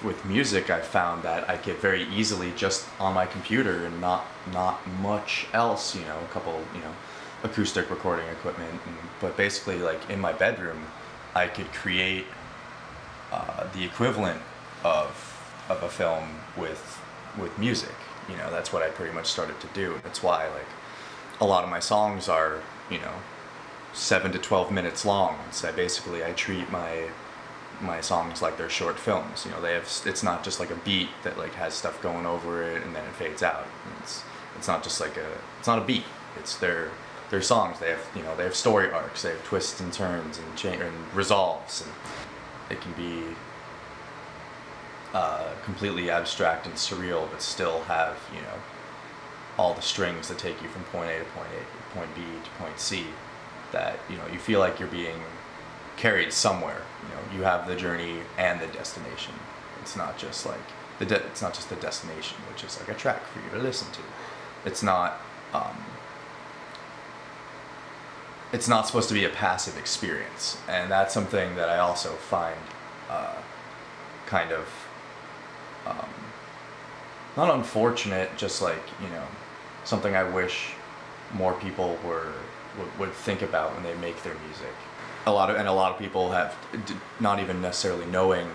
With music, I found that I get very easily just on my computer and not much else, you know, a couple, you know, acoustic recording equipment, but basically like in my bedroom, I could create the equivalent of a film with music. You know, that's what I pretty much started to do. That's why like a lot of my songs are, you know, 7 to 12 minutes long. So I treat my songs like they're short films. You know, it's not just like a beat that like has stuff going over it and then it fades out. It's not just like it's not a beat. It's their songs. They have, you know, they have story arcs. They have twists and turns and resolves, and it can be completely abstract and surreal, but still have, you know, all the strings that take you from point A to point B to point C. That, you know, you feel like you're being carried somewhere. You know, you have the journey and the destination. It's not just like it's not just the destination, which is like a track for you to listen to. It's not supposed to be a passive experience, and that's something that I also find kind of not unfortunate, just like, you know, something I wish more people would think about when they make their music. A lot of people have, not even necessarily knowing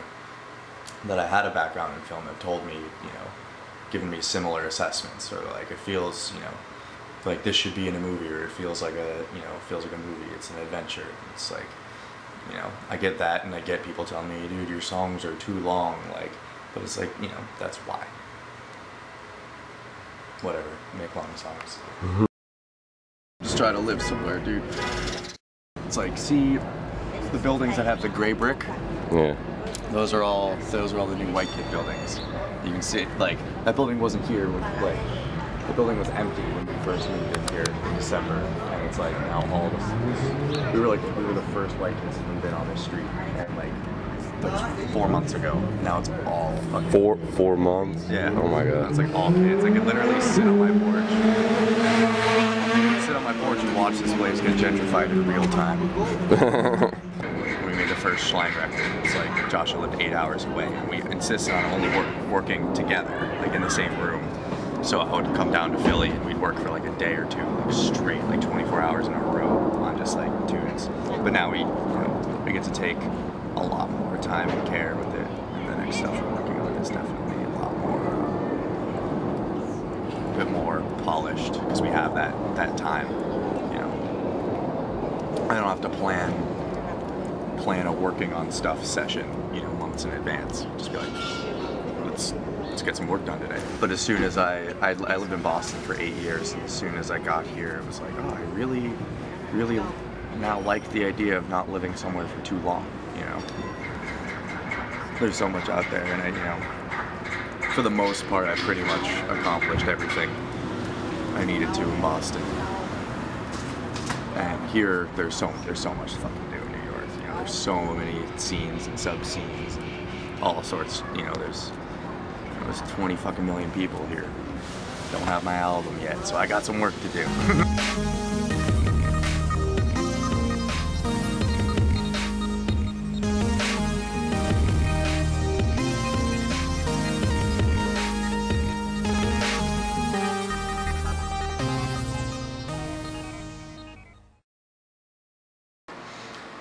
that I had a background in film, have told me, you know, given me similar assessments, or like it feels, you know, like this should be in a movie, or it feels like a, you know, feels like a movie. It's an adventure. It's like, you know, I get that, and I get people telling me, dude, your songs are too long, like, but it's like, you know, that's why. Whatever, make long songs. Just try to live somewhere, dude. It's like, see the buildings that have the gray brick? Yeah. Those are all the new white kid buildings. You can see, like, that building wasn't here when, like, the building was empty when we first moved in here in December, and it's like now all of us, we were the first white kids to move in on this street, and like that was 4 months ago. Now it's all fucking 4 months. Yeah. Oh my god. It's like all kids. I could literally sit on my porch. Sit on my porch and watch this place get gentrified in real time. When we made the first Schlein record, it's like Joshua lived 8 hours away, and we insisted on only working together, like in the same room. So I would come down to Philly and we'd work for like a day or two, like straight, like 24 hours in a row on just like tunes. But now we get to take a lot more time and care with it, and the next stuff we're working on is definitely a lot more, a bit more polished, because we have that time. You know, I don't have to plan a working on stuff session, you know, months in advance. Just be like, let's get some work done today. But as soon as I lived in Boston for 8 years, and as soon as I got here, it was like, oh, I really now like the idea of not living somewhere for too long. You know, there's so much out there, and I, you know, for the most part, I pretty much accomplished everything I needed to in Boston. And here, there's so much to fucking do in New York. You know, there's so many scenes and sub-scenes and all sorts. You know, there's 20 fucking million people here. Don't have my album yet, so I got some work to do.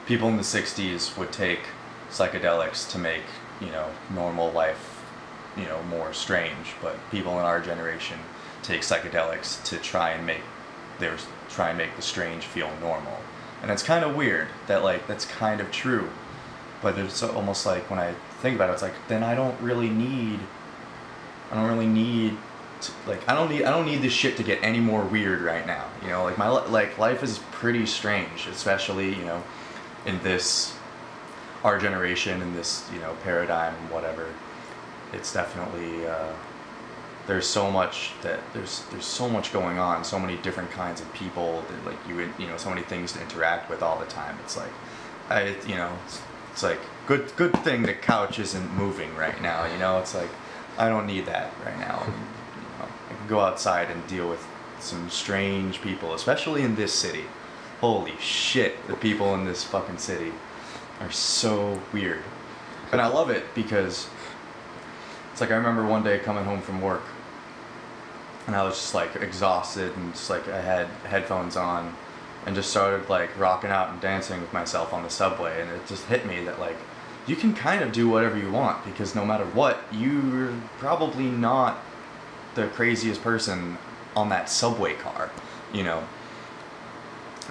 People in the 60s would take psychedelics to make, you know, normal life, you know, more strange, but people in our generation take psychedelics to try and make the strange feel normal. And it's kind of weird that, like, that's kind of true, but it's almost like when I think about it, it's like, then I don't really need I don't need this shit to get any more weird right now. You know, like life is pretty strange, especially, you know, in this, our generation, in this, you know, paradigm, whatever. It's definitely, there's so much going on, so many different kinds of people that, like, you know, so many things to interact with all the time. It's like, it's like, good thing the couch isn't moving right now, you know. It's like, I don't need that right now. You know, I can go outside and deal with some strange people, especially in this city. Holy shit, the people in this fucking city are so weird. And I love it because it's like, I remember one day coming home from work and I was just like exhausted, and just like I had headphones on and just started like rocking out and dancing with myself on the subway, and it just hit me that, like, you can kind of do whatever you want, because no matter what, you're probably not the craziest person on that subway car, you know.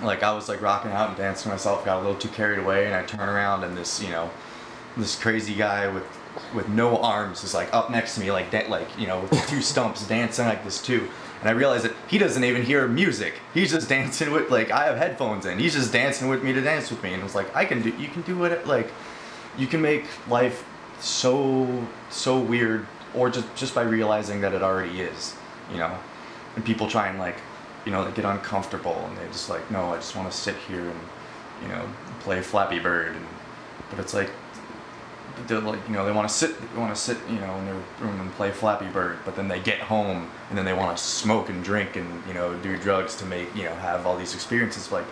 Like, I was like rocking out and dancing to myself, got a little too carried away, and I turn around and this, you know, this crazy guy with no arms is like up next to me, like you know, with two stumps dancing like this too. And I realized that he doesn't even hear music. He's just dancing with, like, I have headphones in. He's just dancing with me to dance with me. And it was like, you can do it, like, you can make life so weird, or just by realizing that it already is, you know. And people try and, like, you know, they get uncomfortable and they just like, no, I just want to sit here and, you know, play Flappy Bird. But it's like, they're like, you know, they want to sit, you know, in their room and play Flappy Bird, but then they get home and then they want to smoke and drink and, you know, do drugs to make, you know, have all these experiences. Like,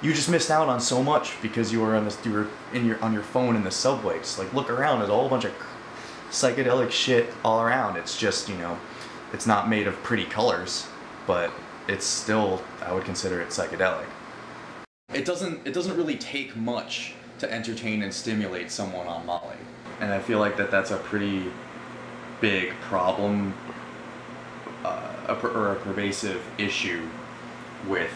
you just missed out on so much because you were on your phone in the subway. Just like, look around, there's a whole bunch of psychedelic shit all around. It's just, you know, it's not made of pretty colors, but it's still, I would consider it psychedelic. It doesn't really take much to entertain and stimulate someone on Molly. And I feel like that's a pretty big problem, or a pervasive issue with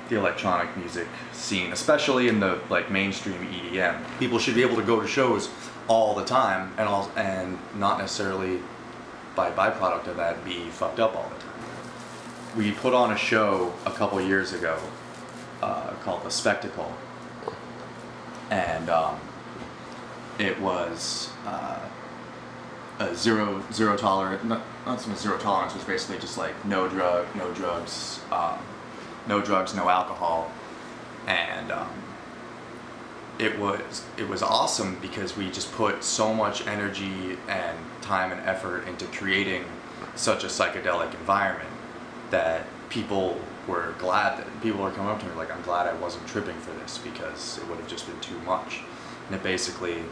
the electronic music scene, especially in the, like, mainstream EDM. People should be able to go to shows all the time and not necessarily, by byproduct of that, be fucked up all the time. We put on a show a couple years ago called The Spectacle, and it was a zero tolerance, not so much zero tolerance, was basically just like no drugs, no alcohol, and it was awesome because we just put so much energy and time and effort into creating such a psychedelic environment that people were glad, that people were coming up to me like, I'm glad I wasn't tripping for this, because it would have just been too much. And it basically,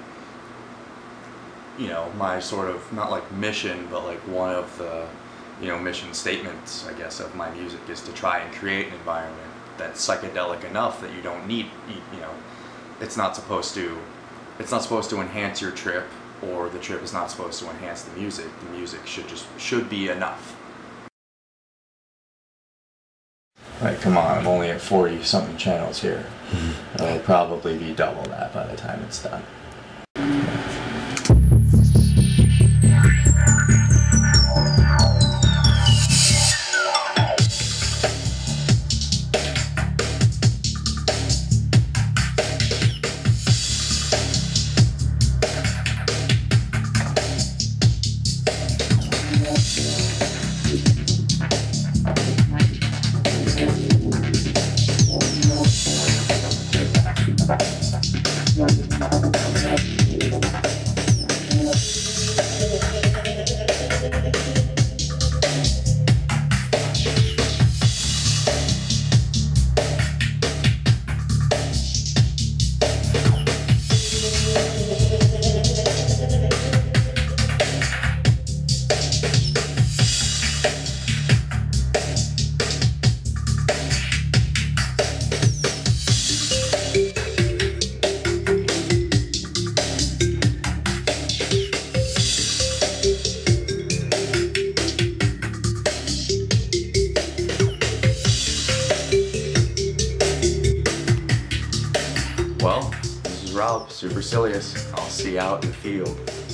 you know, my sort of, not like mission, but like one of the, you know, mission statements, I guess, of my music is to try and create an environment that's psychedelic enough that you don't need, you know, it's not supposed to enhance your trip, or the trip is not supposed to enhance the music. The music should be enough. Like, come on, I'm only at 40-something channels here. It'll probably be double that by the time it's done. Rob, Supersillyus. I'll see you out in the field.